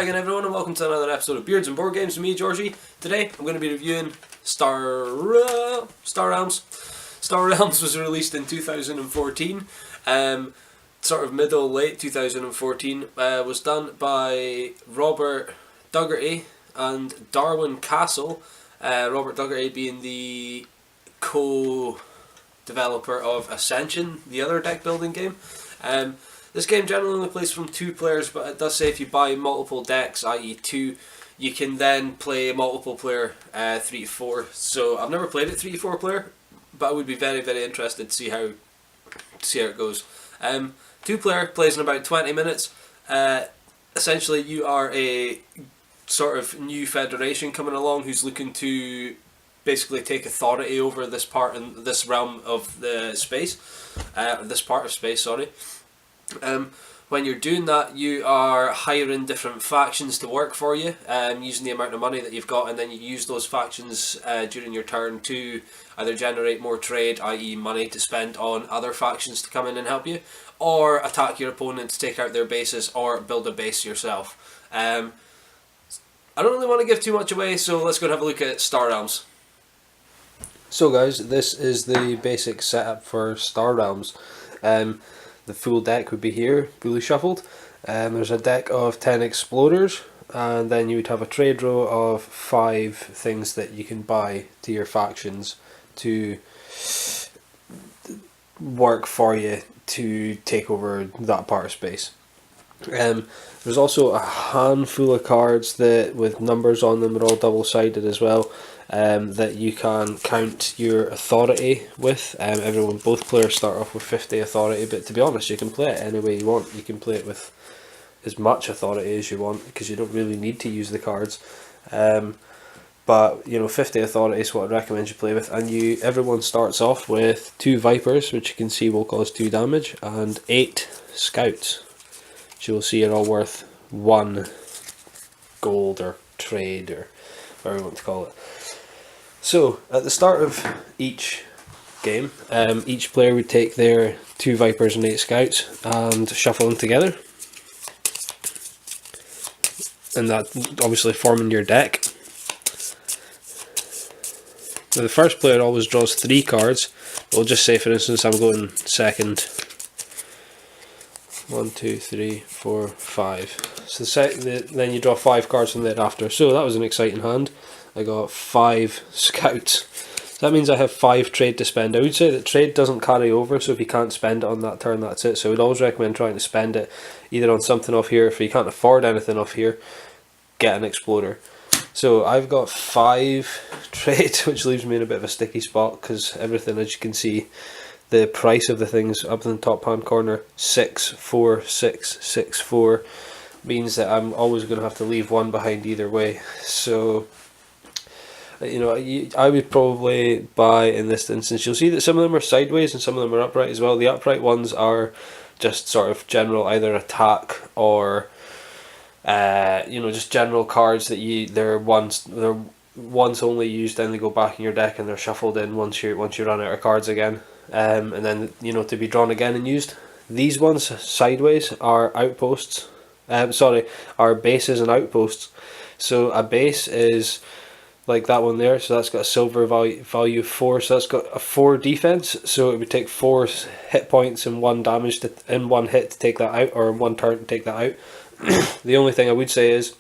again everyone and welcome to another episode of Beards and Board Games with me, Georgie. Today I'm going to be reviewing Star Realms. Star Realms was released in 2014, sort of late 2014, was done by Robert Dougherty and Darwin Castle, Robert Dougherty being the co-developer of Ascension, the other deck building game. This game generally only plays from 2 players, but it does say if you buy multiple decks, i.e. 2, you can then play multiple player 3 to 4. So I've never played it 3 to 4 player, but I would be very, very interested to see how it goes. 2 player plays in about 20 minutes. Essentially, you are a sort of new federation coming along who's looking to basically take authority over this realm of the space, this part of space. Sorry. When you're doing that, you are hiring different factions to work for you, using the amount of money that you've got, and then you use those factions during your turn to either generate more trade, i.e. money to spend on other factions to come in and help you, or attack your opponent to take out their bases, or build a base yourself. I don't really want to give too much away, so let's go and have a look at Star Realms. So guys, this is the basic setup for Star Realms. The full deck would be here, fully shuffled. There's a deck of 10 explorers, and then you would have a trade row of 5 things that you can buy to your factions to work for you to take over that part of space. There's also a handful of cards that with numbers on them are all double-sided as well, that you can count your authority with. Both players start off with 50 authority, but to be honest, you can play it any way you want. You can play it with as much authority as you want because you don't really need to use the cards. But 50 authority is what I'd recommend you play with, and everyone starts off with 2 vipers, which you can see will cause 2 damage, and 8 scouts, which you'll see are all worth 1 gold or trade or whatever you want to call it. So at the start of each game, each player would take their 2 vipers and 8 scouts and shuffle them together, and that obviously forming your deck. Now the first player always draws 3 cards. We'll just say, for instance, I'm going second. 1, 2, 3, 4, 5. So then you draw 5 cards from thereafter. So that was an exciting hand. I got 5 scouts. So that means I have 5 trade to spend. I would say that trade doesn't carry over, so if you can't spend it on that turn, that's it. So I would always recommend trying to spend it either on something off here. If you can't afford anything off here, get an explorer. So I've got 5 trade, which leaves me in a bit of a sticky spot because everything, as you can see, the price of the things up in the top hand corner, 6, 4, 6, 6, 4, means that I'm always going to have to leave 1 behind either way. So I would probably buy, in this instance, you'll see that some of them are sideways and some of them are upright as well. The upright ones are just sort of general either attack or just general cards that they're once only used, then they go back in your deck and they're shuffled in once you run out of cards again, and then to be drawn again and used. These ones sideways are outposts. Are bases and outposts. So a base is like that one there, so that's got a silver value of 4, so that's got a 4 defense, so it would take 4 hit points and 1 damage in 1 hit to take that out, or 1 turn to take that out. The only thing I would say is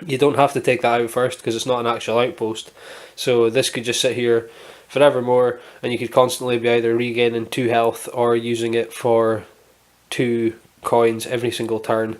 you don't have to take that out first because it's not an actual outpost, so this could just sit here forevermore and you could constantly be either regaining 2 health or using it for 2 coins every single turn.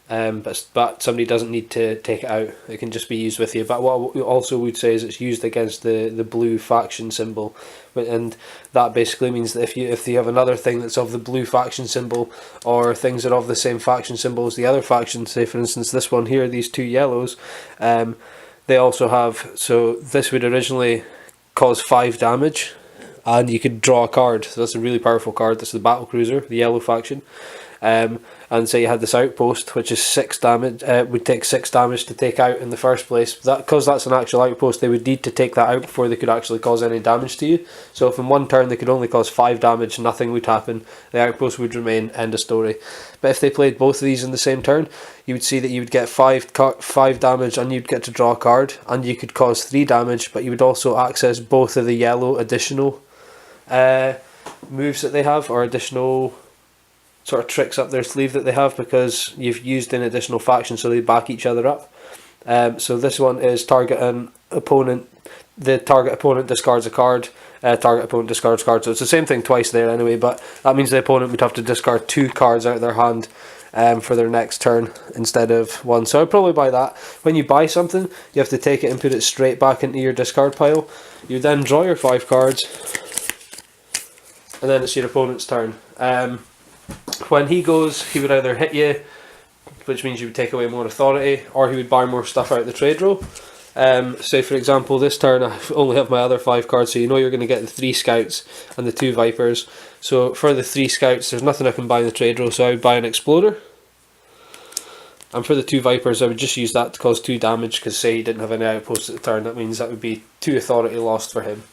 But somebody doesn't need to take it out, it can just be used with you. But what we also would say is it's used against the blue faction symbol, and that basically means that if you have another thing that's of the blue faction symbol, or things that are of the same faction symbol as the other faction, say for instance this one here, these 2 yellows, they also have, so this would originally cause 5 damage and you could draw a card, so that's a really powerful card. That's the battle cruiser, the yellow faction. And say you had this outpost, which is 6 damage, would take 6 damage to take out in the first place. Because that's an actual outpost, they would need to take that out before they could actually cause any damage to you. So if in one turn they could only cause 5 damage, nothing would happen, the outpost would remain, end of story. But if they played both of these in the same turn, you would see that you would get 5 damage and you'd get to draw a card, and you could cause 3 damage, but you would also access both of the yellow additional moves that they have, or additional sort of tricks up their sleeve that they have, because you've used an additional faction, so they back each other up. So this one is target an opponent. The target opponent discards a card. Target opponent discards a card. So it's the same thing twice there anyway, but that means the opponent would have to discard 2 cards out of their hand for their next turn instead of 1. So I'd probably buy that. When you buy something, you have to take it and put it straight back into your discard pile. You then draw your 5 cards, and then it's your opponent's turn. When he goes, he would either hit you, which means you would take away more authority, or he would buy more stuff out of the trade roll. Say for example, this turn I only have my other 5 cards, so you know you're going to get the 3 scouts and the 2 vipers. So for the 3 scouts, there's nothing I can buy in the trade roll, so I would buy an exploder. And for the 2 vipers, I would just use that to cause 2 damage, because say he didn't have any outposts at the turn, that means that would be 2 authority lost for him.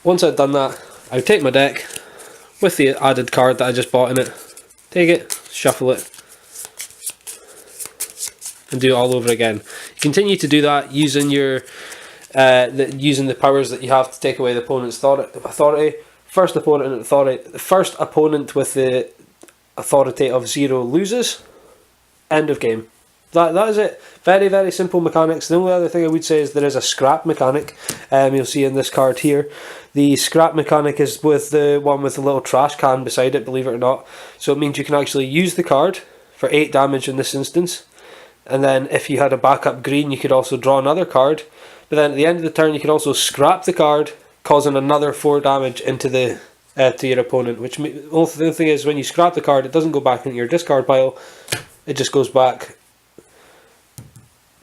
Once I'd done that, I would take my deck with the added card that I just bought in it, take it, shuffle it, and do it all over again. You continue to do that using your using the powers that you have to take away the opponent's authority. First opponent with the authority of 0 loses. End of game. That is it. Very, very simple mechanics. The only other thing I would say is there is a scrap mechanic. You'll see in this card here. The scrap mechanic is with the one with the little trash can beside it, believe it or not. So it means you can actually use the card for 8 damage in this instance. And then if you had a backup green, you could also draw another card. But then at the end of the turn, you could also scrap the card, causing another 4 damage into the to your opponent. Which the only thing is, when you scrap the card, it doesn't go back into your discard pile. It just goes back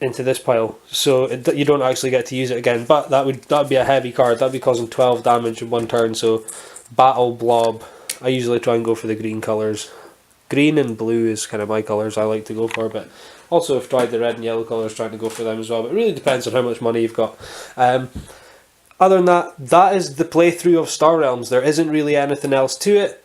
into this pile, so you don't actually get to use it again. But that would be a heavy card. That'd be causing 12 damage in one turn. So battle blob, I usually try and go for the green colours. Green and blue is kind of my colours I like to go for, but also if tried the red and yellow colours, trying to go for them as well. But it really depends on how much money you've got. Other than that, that is the playthrough of Star Realms. There isn't really anything else to it.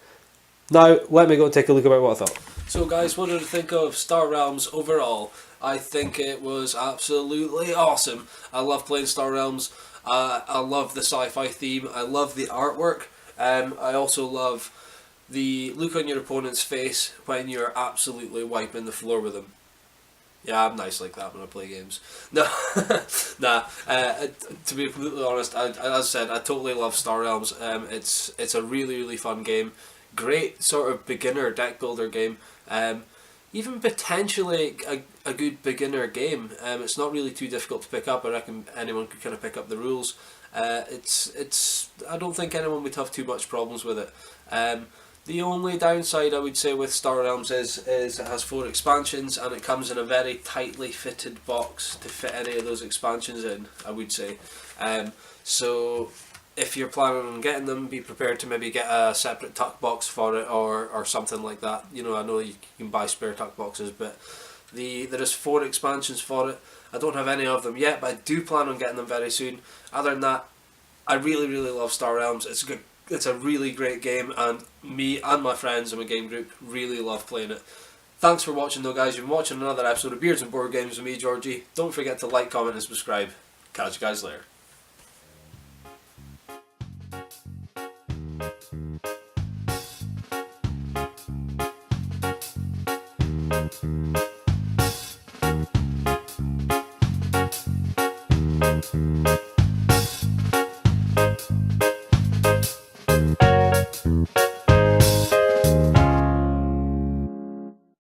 Now let me go and take a look about what I thought. So guys, what did I think of Star Realms overall? I think it was absolutely awesome. I love playing Star Realms. I love the sci-fi theme. I love the artwork. I also love the look on your opponent's face when you're absolutely wiping the floor with them. Yeah, I'm nice like that when I play games. No, nah. To be completely honest, as I said, I totally love Star Realms. It's a really, really fun game. Great sort of beginner deck builder game. Even potentially a good beginner game. It's not really too difficult to pick up. I reckon anyone could kind of pick up the rules. It's I don't think anyone would have too much problems with it. The only downside I would say with Star Realms is it has 4 expansions, and it comes in a very tightly fitted box to fit any of those expansions in, I would say. So if you're planning on getting them, be prepared to maybe get a separate tuck box for it, or something like that. You know, I know you can buy spare tuck boxes, but there is 4 expansions for it. I don't have any of them yet, but I do plan on getting them very soon. Other than that, I really, really love Star Realms. It's a really great game, and me and my friends in my game group really love playing it. Thanks for watching though, guys. You've been watching another episode of Beards and Board Games with me, Georgie. Don't forget to like, comment and subscribe. Catch you guys later.